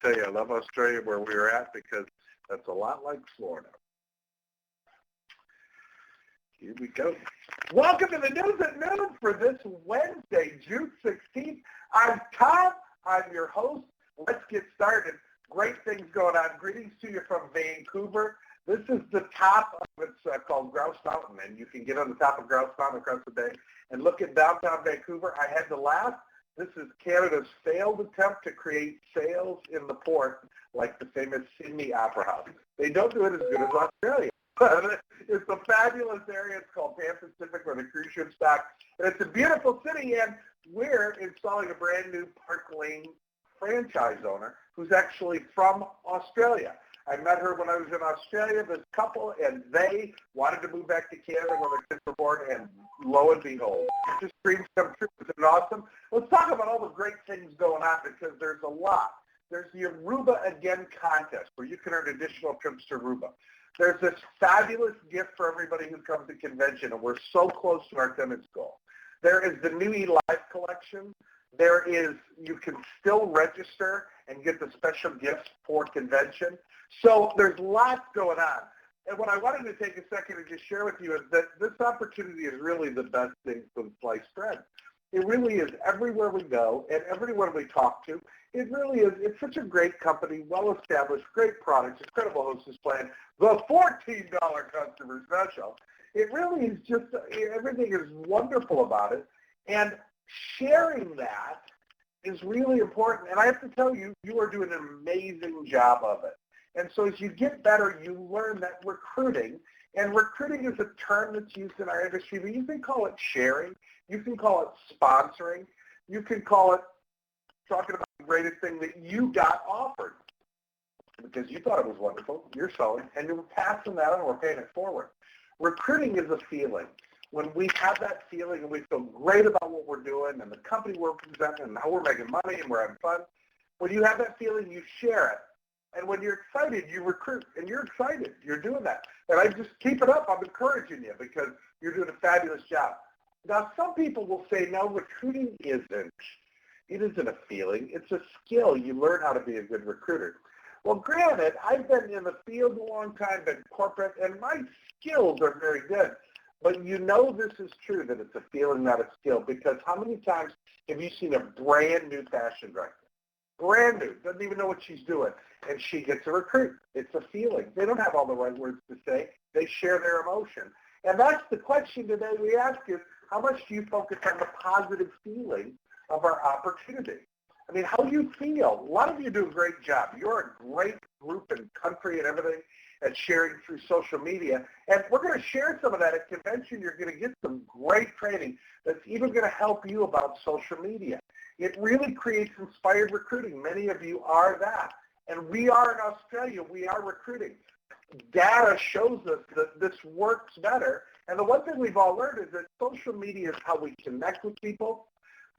tell you, I love Australia where we were at because that's a lot like Florida. Here we go. Welcome to the News at Noon for this Wednesday, June 16th. I'm Tom. I'm your host. Let's get started. Great things going on. Greetings to you from Vancouver. This is the top of it's called Grouse Mountain, and you can get on the top of Grouse Mountain across the bay and look at downtown Vancouver. I had to laugh. This is Canada's failed attempt to create sales in the port like the famous Sydney Opera House. They don't do it as good as Australia. It's a fabulous area. It's called Pan Pacific, where the cruise ships dock. And it's a beautiful city, and we're installing a brand new Park Lane franchise owner who's actually from Australia. I met her when I was in Australia, this couple, and they wanted to move back to Canada when their kids were born, and lo and behold, just dreams come true. Isn't it awesome? Let's talk about all the great things going on because there's a lot. There's the Aruba Again contest where you can earn additional trips to Aruba. There's this fabulous gift for everybody who comes to convention, and we're so close to our attendance goal. There is the new eLife collection. There is, you can still register and get the special gifts for convention. So there's lots going on. And what I wanted to take a second and just share with you is that this opportunity is really the best thing since sliced bread. It really is everywhere we go and everyone we talk to. It really is. It's such a great company, well-established, great products, incredible hostess plan, the $14 customer special. It really is just, everything is wonderful about it. And sharing that is really important. And I have to tell you, you are doing an amazing job of it. And so as you get better, you learn that recruiting, and recruiting is a term that's used in our industry, but you can call it sharing, you can call it sponsoring, you can call it talking about the greatest thing that you got offered because you thought it was wonderful, you're selling, and you're passing that on, we're paying it forward. Recruiting is a feeling. When we have that feeling and we feel great about what we're doing and the company we're presenting and how we're making money and we're having fun, when you have that feeling, you share it. And when you're excited, you recruit, and you're excited. You're doing that. And I just keep it up. I'm encouraging you because you're doing a fabulous job. Now, some people will say, no, recruiting isn't. It isn't a feeling. It's a skill. You learn how to be a good recruiter. Well, granted, I've been in the field a long time, been corporate, and my skills are very good. But you know this is true, that it's a feeling, not a skill, because how many times have you seen a brand new fashion director? Brand new, doesn't even know what she's doing, and she gets a recruit. It's a feeling. They don't have all the right words to say. They share their emotion. And that's the question today we ask is, how much do you focus on the positive feeling of our opportunity? I mean, how do you feel? A lot of you do a great job. You're a great group and country and everything at sharing through social media. And we're going to share some of that at convention. You're going to get some great training that's even going to help you about social media. It really creates inspired recruiting. Many of you are that. And we are in Australia. We are recruiting. Data shows us that this works better. And the one thing we've all learned is that social media is how we connect with people,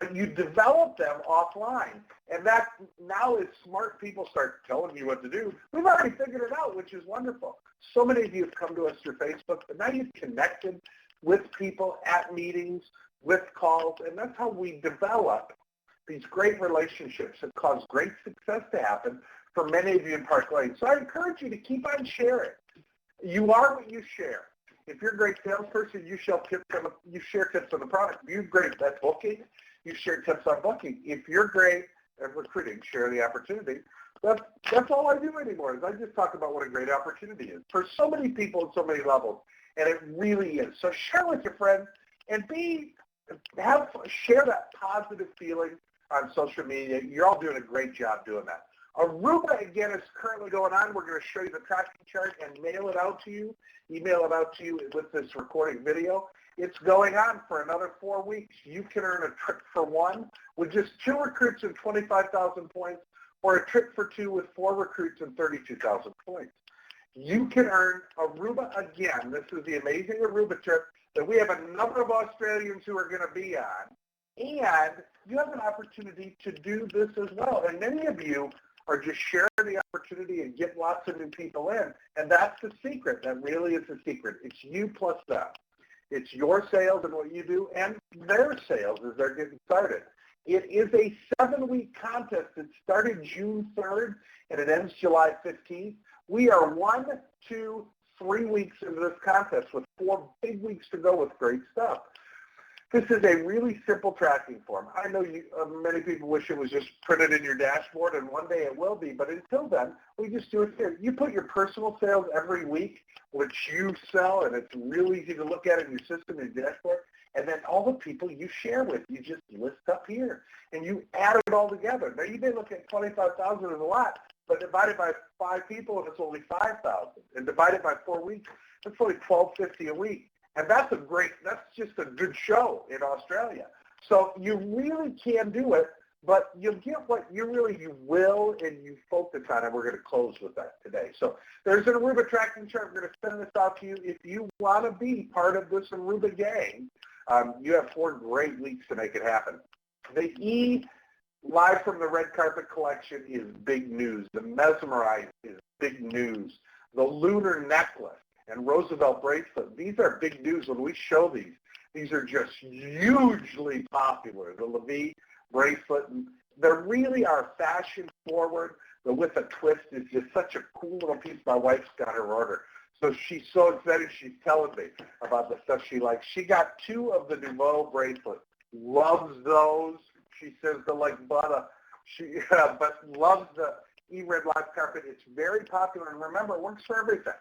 but you develop them offline. And that now as smart people start telling you what to do, we've already figured it out, which is wonderful. So many of you have come to us through Facebook, but now you've connected with people at meetings, with calls, and that's how we develop these great relationships that cause great success to happen for many of you in Park Lane. So I encourage you to keep on sharing. You are what you share. If you're a great salesperson, you share tips on the product. If you're great at booking, you share tips on booking. If you're great at recruiting, share the opportunity. That's all I do anymore is I just talk about what a great opportunity is for so many people at so many levels, and it really is. So share with your friends and share that positive feeling on social media. You're all doing a great job doing that. Aruba, again, is currently going on. We're going to show you the tracking chart and mail it out to you, email it out to you with this recording video. It's going on for another 4 weeks. You can earn a trip for one with just 2 recruits and 25,000 points, or a trip for 2 with 4 recruits and 32,000 points. You can earn Aruba again. This is the amazing Aruba trip that we have a number of Australians who are going to be on. And you have an opportunity to do this as well. And many of you are just sharing the opportunity and get lots of new people in. And that's the secret. That really is the secret. It's you plus them. It's your sales and what you do and their sales as they're getting started. It is a 7-week contest. It started June 3rd, and it ends July 15th. We are 1, 2, 3 weeks into this contest with 4 big weeks to go with great stuff. This is a really simple tracking form. I know many people wish it was just printed in your dashboard, and one day it will be, but until then, we just do it here. You put your personal sales every week, which you sell, and it's really easy to look at in your system and your dashboard, and then all the people you share with, you just list up here, and you add it all together. Now, you may look at 25,000 as a lot, but divided by 5 people, and it's only 5,000, and divided by 4 weeks, it's only $12.50 a week. And that's just a good show in Australia. So you really can do it, but you'll get what you will, and you focus on it. We're going to close with that today. So there's an Aruba tracking chart. We're going to send this out to you. If you want to be part of this Aruba gang, you have 4 great weeks to make it happen. The E Live from the Red Carpet Collection is big news. The Mesmerize is big news. The Lunar Necklace and Roosevelt bracelet, these are big news when we show these. These are just hugely popular. The Levy bracelet, they really are fashion forward. The With a Twist is just such a cool little piece. My wife's got her order. So she's so excited, she's telling me about the stuff she likes. She got 2 of the Nouveau bracelets. Loves those. She says they're like butter. But loves the E-Red Live Carpet. It's very popular. And remember, it works for everything.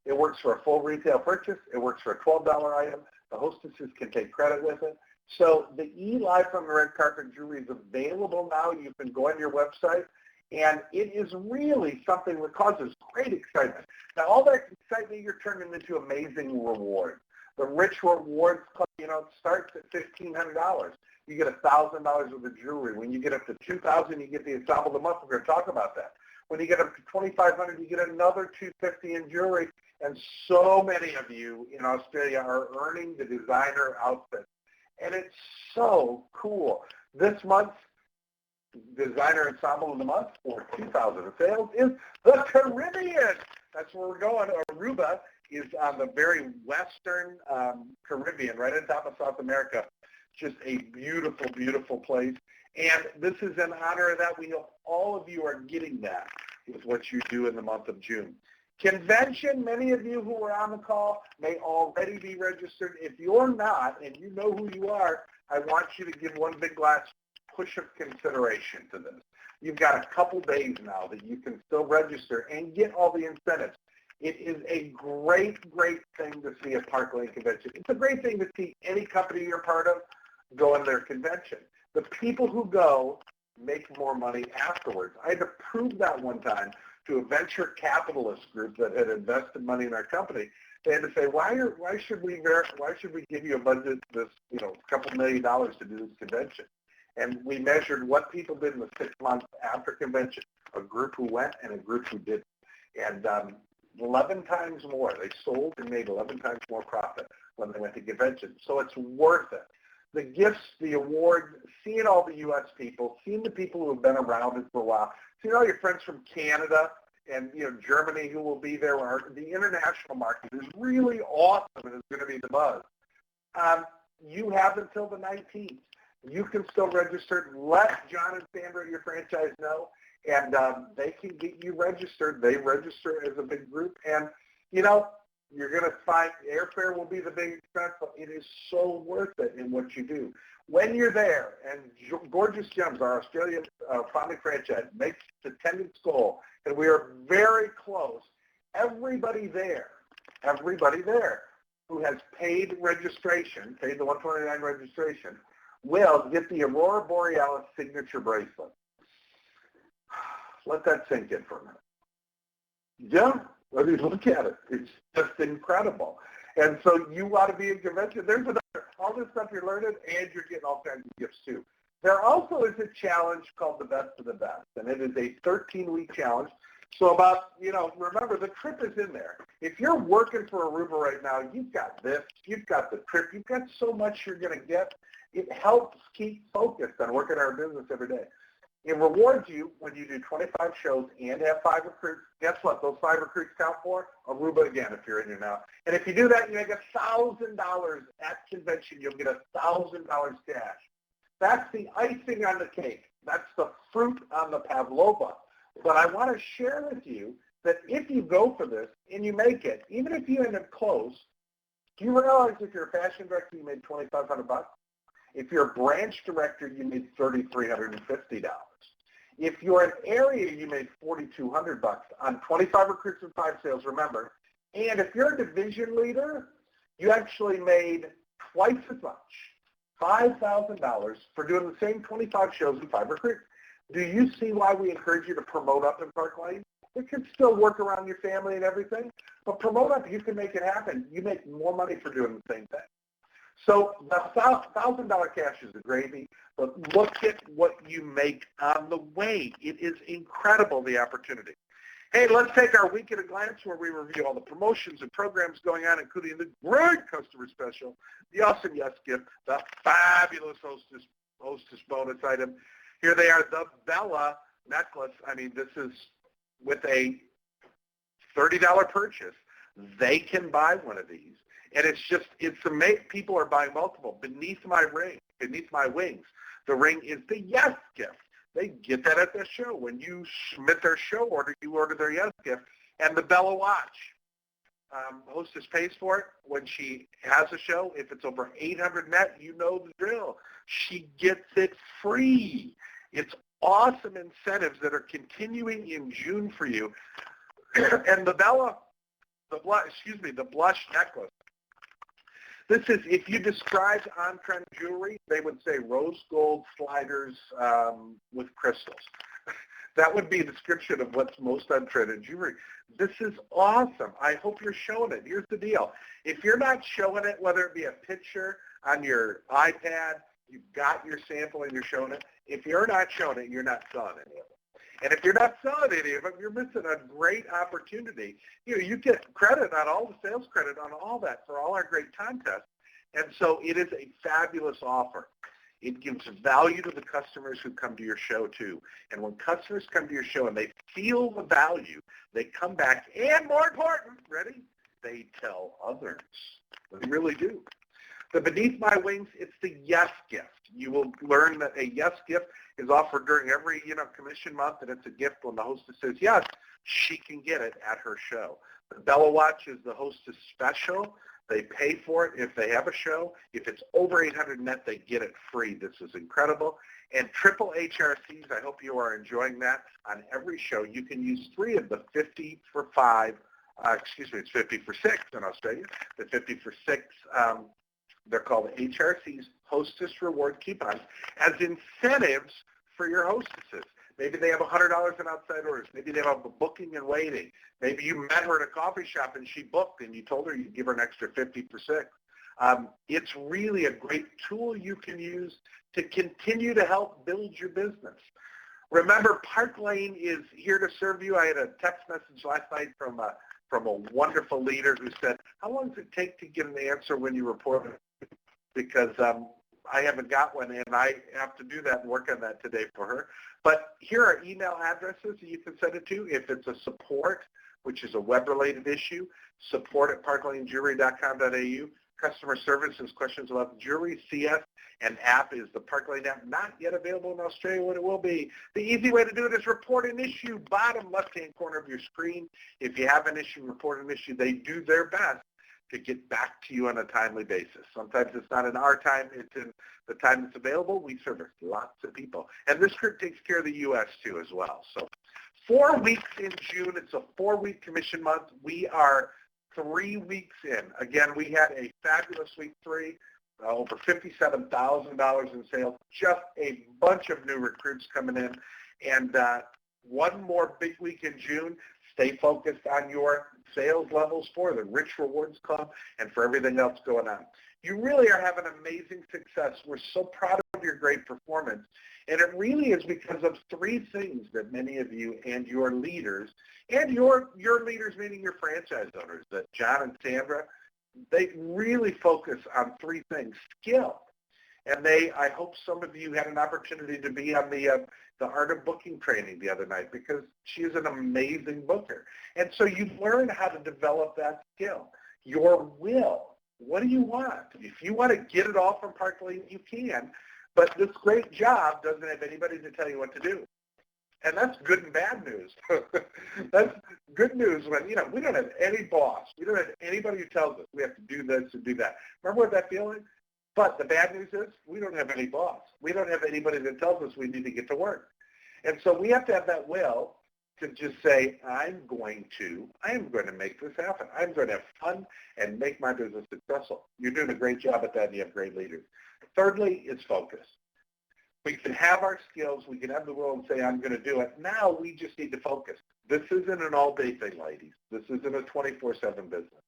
It works for a full retail purchase. It works for a $12 item. The hostesses can take credit with it. So the E Live from the Red Carpet jewelry is available now. You can go on your website, and it is really something that causes great excitement. Now, all that excitement, you're turning into amazing rewards. The Rich Rewards Club, it starts at $1,500. You get $1,000 worth of jewelry. When you get up to $2,000, you get the Ensemble of the Month. We're going to talk about that. When you get up to $2,500, you get another $250 in jewelry. And so many of you in Australia are earning the designer outfit. And it's so cool. This month's Designer Ensemble of the Month for 2000 in sales is the Caribbean. That's where we're going. Aruba is on the very western Caribbean, right on top of South America. Just a beautiful, beautiful place. And this is in honor of that. We hope all of you are getting that with what you do in the month of June. Convention, many of you who are on the call may already be registered. If you're not, and you know who you are, I want you to give one big glass push of consideration to this. You've got a couple days now that you can still register and get all the incentives. It is a great, great thing to see a Park Lane convention. It's a great thing to see any company you're part of go in their convention. The people who go make more money afterwards. I had to prove that one time to a venture capitalist group that had invested money in our company. They had to say, why should we give you a budget this, a couple $1 million to do this convention? And we measured what people did in the 6 months after convention, a group who went and a group who didn't. And 11 times more. They sold and made 11 times more profit when they went to convention. So it's worth it. The gifts, the awards, seeing all the U.S. people, seeing the people who have been around it for a while, seeing all your friends from Canada and Germany who will be there. The international market is really awesome and it's going to be the buzz. You have until the 19th. You can still register. Let John and Sandra, your franchise, know, and they can get you registered. They register as a big group, and you're going to find airfare will be the big expense, but it is so worth it in what you do. When you're there, and Gorgeous Gems, our Australian founding franchise, makes the attendance goal, and we are very close. Everybody there who has paid registration, paid the $129 registration, will get the Aurora Borealis signature bracelet. Let that sink in for a minute. Yeah. Let me look at it. It's just incredible. And so you want to be in convention. There's all this stuff you're learning, and you're getting all kinds of gifts too. There also is a challenge called the Best of the Best, and it is a 13-week challenge. So remember, the trip is in there. If you're working for Aruba right now, you've got this, you've got the trip, you've got so much you're going to get. It helps keep focused on working our business every day. It rewards you when you do 25 shows and have 5 recruits. Guess what? Those 5 recruits count for Aruba again if you're in here now. And if you do that, you make $1,000 at convention. You'll get $1,000 cash. That's the icing on the cake. That's the fruit on the pavlova. But I want to share with you that if you go for this and you make it, even if you end up close, do you realize if you're a fashion director, you made $2,500? If you're a branch director, you made $3,350. If you're an area, you made $4,200 on 25 recruits and 5 sales, remember. And if you're a division leader, you actually made twice as much, $5,000 for doing the same 25 shows and 5 recruits. Do you see why we encourage you to promote up in Park Lane? It can still work around your family and everything, but promote up, you can make it happen. You make more money for doing the same thing. So the $1,000 cash is the gravy, but look at what you make on the way. It is incredible, the opportunity. Hey, let's take our week at a glance where we review all the promotions and programs going on, including the great customer special, the awesome Yes Gift, the fabulous hostess bonus item. Here they are, the Bella necklace. I mean, this is with a $30 purchase. They can buy one of these. And it's amazing. People are buying multiple. Beneath my wings, the ring is the Yes Gift. They get that at their show. When you submit their show order, you order their Yes Gift. And the Bella watch. Hostess pays for it when she has a show. If it's over 800 net, you know the drill. She gets it free. It's awesome incentives that are continuing in June for you. And the blush necklace. This is, if you described on-trend jewelry, they would say rose gold sliders with crystals. That would be a description of what's most on-trend in jewelry. This is awesome. I hope you're showing it. Here's the deal. If you're not showing it, whether it be a picture on your iPad, you've got your sample and you're showing it. If you're not showing it, you're not selling any of it. And if you're not selling any of them, you're missing a great opportunity. You get credit on all the sales credit on all that for all our great contests. And so it is a fabulous offer. It gives value to the customers who come to your show too. And when customers come to your show and they feel the value, they come back, and more important, ready? They tell others. They really do. The Beneath My Wings, it's the Yes Gift. You will learn that a Yes Gift is offered during every commission month, and it's a gift when the hostess says yes, she can get it at her show. The Bella Watch is the hostess special. They pay for it if they have a show. If it's over 800 net, they get it free. This is incredible. And triple HRCs, I hope you are enjoying that. On every show, you can use 3 of the 50 for 5, it's 50 for 6 in Australia, the 50 for 6 they're called HRCs, Hostess Reward Coupons, as incentives for your hostesses. Maybe they have $100 in outside orders. Maybe they have a booking and waiting. Maybe you met her at a coffee shop and she booked and you told her you'd give her an extra 50 for 6. It's really a great tool you can use to continue to help build your business. Remember, Park Lane is here to serve you. I had a text message last night from a wonderful leader who said, how long does it take to get an answer when you report it? Because I haven't got one, and I have to do that and work on that today for her. But here are email addresses that you can send it to. If it's a support, which is a web-related issue, support@parklanejewelry.com.au. Customer services, questions about jewelry, CS, and app is the Park Lane app. Not yet available in Australia when it will be. The easy way to do it is report an issue, bottom left-hand corner of your screen. If you have an issue, report an issue. They do their best to get back to you on a timely basis. Sometimes it's not in our time, it's in the time that's available. We service lots of people. And this group takes care of the U.S. too as well. So 4 weeks in June, it's a 4-week commission month. We are 3 weeks in. Again, we had a fabulous week 3, over $57,000 in sales, just a bunch of new recruits coming in. And one more big week in June. Stay focused on your sales levels for the Rich Rewards Club and for everything else going on. You really are having amazing success. We're so proud of your great performance. And it really is because of 3 things that many of you and your leaders, and your leaders meaning your franchise owners, that John and Sandra, they really focus on 3 things. Skill. And I hope some of you had an opportunity to be on the Art of Booking training the other night, because she is an amazing booker. And so you learn how to develop that skill. Your will. What do you want? If you want to get it all from Park Lane, you can. But this great job doesn't have anybody to tell you what to do. And that's good and bad news. That's good news when, we don't have any boss. We don't have anybody who tells us we have to do this and do that. Remember what that feeling? But the bad news is we don't have any boss. We don't have anybody that tells us we need to get to work. And so we have to have that will to just say, I am going to make this happen. I'm going to have fun and make my business successful. You're doing a great job at that, and you have great leaders. Thirdly, it's focus. We can have our skills. We can have the will and say, I'm going to do it. Now we just need to focus. This isn't an all-day thing, ladies. This isn't a 24/7 business.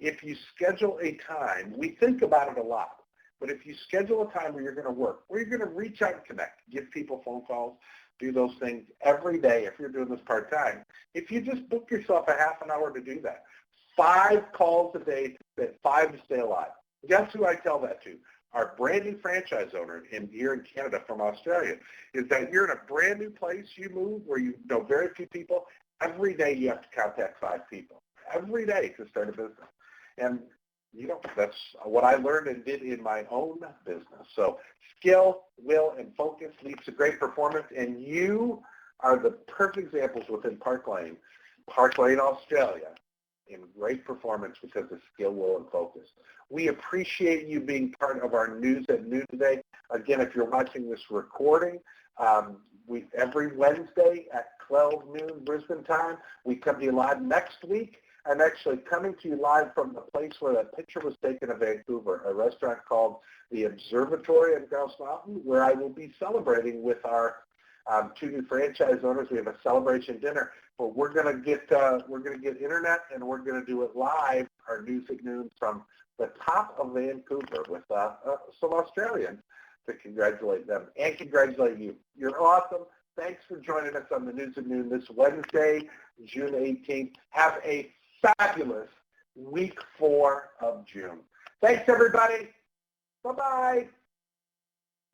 If you schedule a time, we think about it a lot, but if you schedule a time where you're going to work, where you're going to reach out and connect, give people phone calls, do those things every day if you're doing this part-time, if you just book yourself a half an hour to do that, 5 calls a day, 5 to stay alive. Guess who I tell that to? Our brand new franchise owner here in Canada from Australia, is that you're in a brand new place you move where you know very few people. Every day you have to contact 5 people. Every day to start a business. And, that's what I learned and did in my own business. So skill, will, and focus leads to great performance. And you are the perfect examples within Park Lane, Australia, in great performance because of skill, will, and focus. We appreciate you being part of our News at Noon today. Again, if you're watching this recording, every Wednesday at 12 noon Brisbane time, we come to you live. Next week, I'm actually coming to you live from the place where that picture was taken of Vancouver, a restaurant called the Observatory in Grouse Mountain, where I will be celebrating with our 2 new franchise owners. We have a celebration dinner, but we're going to get internet, and we're going to do it live, our News at Noon, from the top of Vancouver with some Australians to congratulate them and congratulate you. You're awesome. Thanks for joining us on the News at Noon this Wednesday, June 18th. Have a fabulous week 4 of June. Thanks, everybody. Bye-bye.